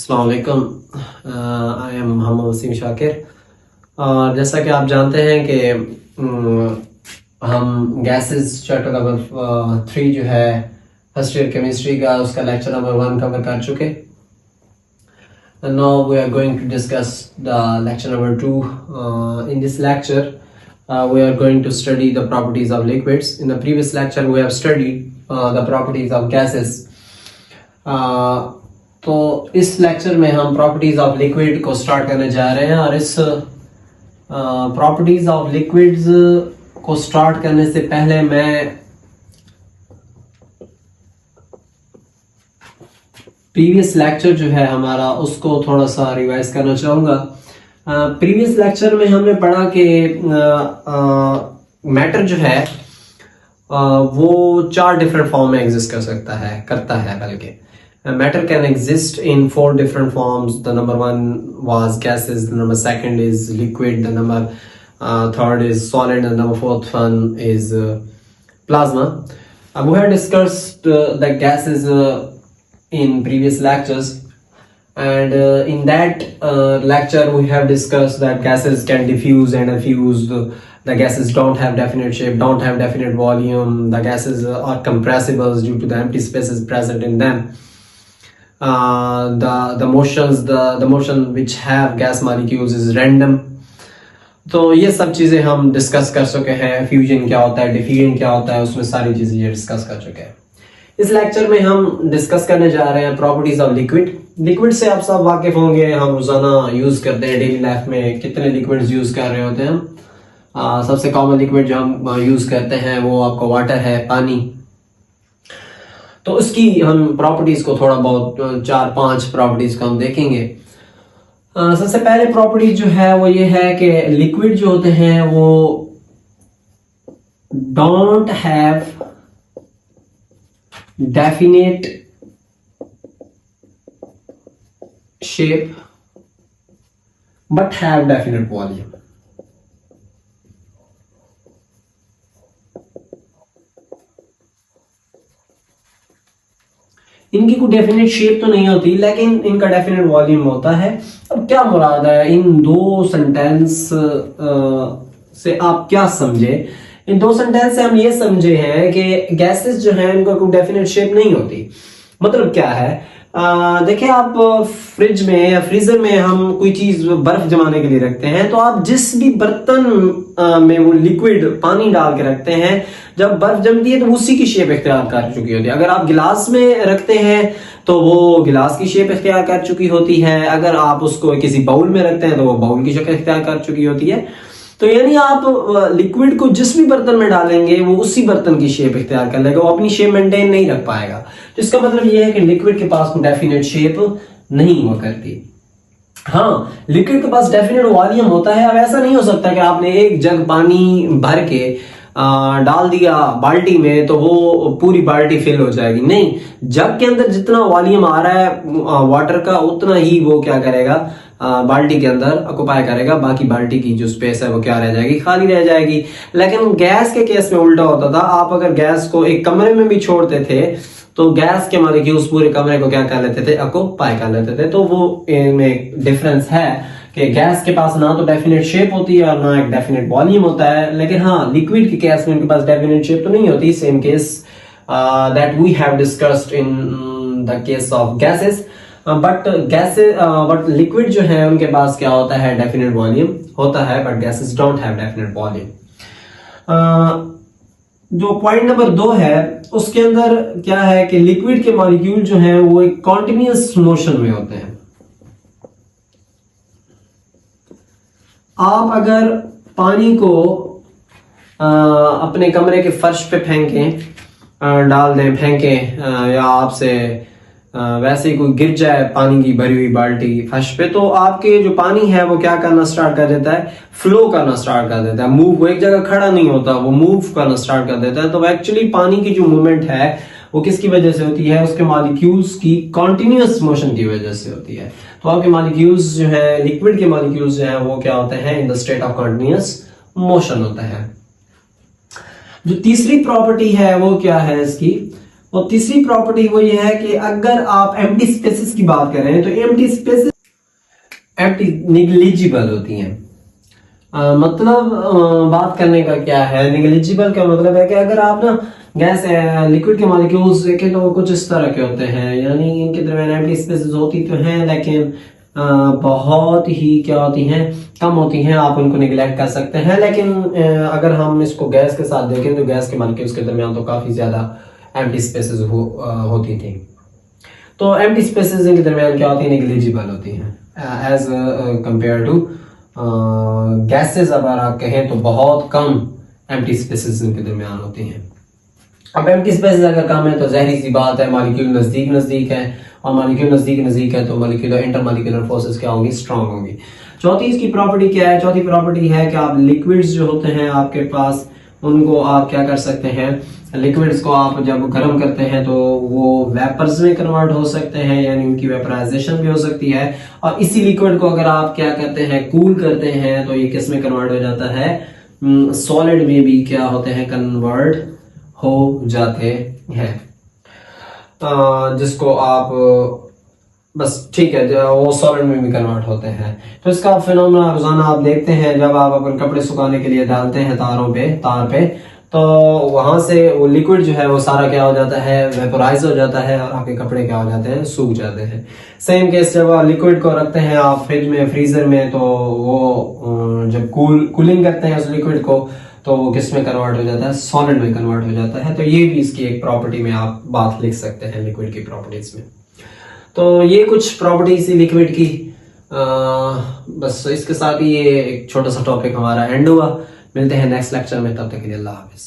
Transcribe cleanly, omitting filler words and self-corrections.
अस्सलाम वालेकुम। I am Mohammad Wasim Shakir. और जैसा कि आप जानते हैं कि हम गैसेस चैप्टर नंबर 3 जो है फर्स्ट ईयर केमिस्ट्री का उसका लेक्चर नंबर 1 कवर कर चुके। Now we are going to discuss the lecture number 2। In this lecture we are going to study the properties of liquids. In the previous lecture we have studied the properties of gases. तो इस lecture में हम properties of liquid को start करने जा रहे हैं और इस प्रॉपर्टीज ऑफ लिक्विड्स को स्टार्ट करने से पहले मैं प्रीवियस लेक्चर जो है हमारा उसको थोड़ा सा रिवाइज करना चाहूंगा। प्रीवियस लेक्चर में हमने पढ़ा कि मैटर जो है वो 4 डिफरेंट फॉर्म में एग्जिस्ट करता है बल्कि matter can exist in 4 different forms. The number 1 was gases, the number 2 is liquid, the number 3 is solid, and the number 4th one is plasma. We have discussed the gases in previous lectures, and in that lecture we have discussed that gases can diffuse and effuse. The gases don't have definite shape, don't have definite volume. The gases are compressibles due to the empty spaces present in them. The motion which have gas molecules is random. तो ये सब चीजें हम discuss कर चुके हैं। Fusion क्या होता है, डिफ्यूजन क्या होता है, उसमें सारी चीजें ये डिस्कस कर चुके हैं। इस लेक्चर में हम डिस्कस करने जा रहे हैं प्रॉपर्टीज ऑफ लिक्विड। लिक्विड से आप सब वाकिफ होंगे, हम रोजाना यूज करते हैं डेली लाइफ में। कितने लिक्विड्स यूज कर रहे होते हैं हम। सबसे कॉमन लिक्विड जो हम यूज करते हैं वो आपका वाटर है, पानी। तो उसकी हम प्रॉपर्टीज को थोड़ा बहुत 4-5 प्रॉपर्टीज को हम देखेंगे। सबसे पहले प्रॉपर्टीज जो है वो ये है कि लिक्विड जो होते हैं वो don't have definite shape but have definite volume. इनकी कोई डेफिनेट शेप तो नहीं होती लेकिन इनका डेफिनेट वॉल्यूम होता है। अब क्या मुराद है इन 2 सेंटेंस से आप क्या समझे? इन 2 सेंटेंस से हम ये समझे हैं कि गैसेस जो हैं इनका कोई डेफिनेट शेप नहीं होती। मतलब क्या है, देखिए आप फ्रिज में या फ्रीजर में हम कोई चीज बर्फ जमाने के लिए रखते हैं तो आप जिस भी बर्तन में वो लिक्विड पानी डाल के रखते हैं, जब बर्फ जमती है तो उसी की शेप इख्तियार कर चुकी होती है। अगर आप गिलास में रखते हैं तो वो गिलास की शेप इख्तियार कर चुकी होती है। अगर आप उसको किसी बाउल में रखते हैं तो वो बाउल की शक्ल इख्तियार कर चुकी होती है। तो यानी आप लिक्विड को जिस भी बर्तन में डालेंगे वो उसी बर्तन की शेप इख्तियार कर लेगा, वो अपनी शेप मेंटेन नहीं रख पाएगा। तो इसका मतलब ये है कि लिक्विड के पास कोई डेफिनेट शेप नहीं हुआ करती। हाँ, लिक्विड के पास डेफिनेट वॉल्यूम होता है। अब ऐसा नहीं हो सकता कि आपने एक जग पानी भर के डाल दिया बाल्टी में तो वो पूरी बाल्टी फिल हो जाएगी। नहीं, जग के अंदर जितना वॉल्यूम आ रहा है वाटर का उतना ही वो क्या करेगा, बाल्टी के अंदर ऑक्युपाई करेगा। बाकी बाल्टी की जो स्पेस है वो क्या रह जाएगी, खाली रह जाएगी। लेकिन गैस के केस में उल्टा होता था। आप अगर गैस को एक कमरे में भी छोड़ते थे तो गैस के मॉलिक्यूल्स पूरे कमरे को क्या कर लेते थे, ऑक्युपाई कर लेते थे। तो वो इनमें डिफरेंस है कि गैस के पास ना तो डेफिनेट शेप होती है और ना एक डेफिनेट वॉल्यूम होता है। लेकिन हाँ, लिक्विड के केस में इनके पास डेफिनेट शेप तो नहीं होती। Same case that we have discussed in the case of gases. But liquid जो है उनके पास क्या होता है, डेफिनेट वॉल्यूम होता है, but gases don't have definite volume. जो पॉइंट नंबर 2 है उसके अंदर क्या है कि लिक्विड के मॉलिक्यूल जो हैं वो एक कॉन्टिन्यूअस मोशन में होते हैं। आप अगर पानी को अपने कमरे के फर्श पे फेंकें, डाल दें, फेंकें, या आपसे वैसे ही कोई गिर जाए पानी की भरी हुई बाल्टी फर्श पे, तो आपके जो पानी है वो क्या करना स्टार्ट कर देता है, फ्लो करना स्टार्ट कर देता है। मूव, वो एक जगह खड़ा नहीं होता, वो मूव करना स्टार्ट कर देता है। तो एक्चुअली पानी की जो मूवमेंट है वो किसकी वजह से होती है, उसके मॉलिक्यूल्स की कॉन्टिन्यूअस मोशन की वजह से होती है। तो आपके मॉलिक्यूल्स जो है, लिक्विड के मॉलिक्यूल्स जो है वो क्या होते हैं, in the state of continuous motion होता है। जो तीसरी प्रॉपर्टी है वो क्या है इसकी, और तीसरी प्रॉपर्टी वो ये है कि अगर आप एम्प्टी स्पेसेस की बात कर रहे हैं तो एम्प्टी स्पेसेस एम्प्टी निग्लिजिबल होती हैं। मतलब बात करने का क्या है, निग्लिजिबल का मतलब है कि अगर आप ना गैस लिक्विड के मॉलिक्यूल्स देखें तो वो कुछ इस तरह के होते हैं, यानी इनके दरमियान एम्प्टी स्पेसेस होती तो हैं लेकिन बहुत ही क्या होती हैं, कम होती हैं, आप उनको निगलेक्ट कर सकते हैं। लेकिन अगर हम इसको गैस के साथ देखें तो गैस के मॉलिक्यूल्स के दरमियान तो काफी ज्यादा एम्प्टी स्पेसेस होती थी। तो एम्प्टी स्पेसेस इनके दरमियान क्या होती है, निग्लिजिबल होती हैं एज कंपेयर टू गैसेस। अगर आप कहें तो बहुत कम एम्प्टी स्पेसेस इनके दरमियान होती हैं। अब एम्प्टी स्पेसेस अगर कम है तो जाहिर सी बात है मॉलिक्यूल नजदीक नजदीक है, और मॉलिक्यूल नजदीक नजदीक है तो मॉलिक्यूलर इंटरमॉलिक्यूलर फोर्सेस क्या होंगी, स्ट्रांग होंगी। चौथी इसकी प्रॉपर्टी क्या है, चौथी प्रॉपर्टी है कि आप लिक्विड्स जो होते हैं आपके पास, उनको आप क्या कर सकते हैं, लिक्विड्स को आप जब गर्म करते हैं तो वो वेपर्स में कन्वर्ट हो सकते हैं, यानी उनकी वेपराइजेशन भी हो सकती है। और इसी लिक्विड को अगर आप क्या करते हैं, कूल करते हैं, तो ये किस में कन्वर्ट हो जाता है, सॉलिड में भी क्या होते हैं, कन्वर्ट हो जाते हैं। जिसको आप बस ठीक है, वो सॉलिड में भी कन्वर्ट होते हैं। तो इसका फिनोमेना रोजाना आप देखते हैं, जब आप अपने कपड़े सुखाने के लिए डालते हैं तार पे तो वहां से वो लिक्विड जो है वो सारा क्या हो जाता है, वेपोराइज हो जाता है, और आपके कपड़े क्या हो जाते हैं, सूख जाते हैं। सेम केस जब आप लिक्विड को रखते हैं आप फ्रिज में, फ्रीजर में, तो वो जब कूलिंग करते हैं उस लिक्विड को तो वो किस में कन्वर्ट हो जाता है, सॉलिड में कन्वर्ट हो जाता है। तो ये भी इसकी एक प्रॉपर्टी में आप बात लिख सकते हैं लिक्विड की प्रॉपर्टीज में। तो ये कुछ प्रॉपर्टीज थी लिक्विड की। बस इसके साथ ही ये एक छोटा सा टॉपिक हमारा एंड हुआ। मिलते हैं नेक्स्ट लेक्चर में, तब तक के लिए अल्लाह हाफिज।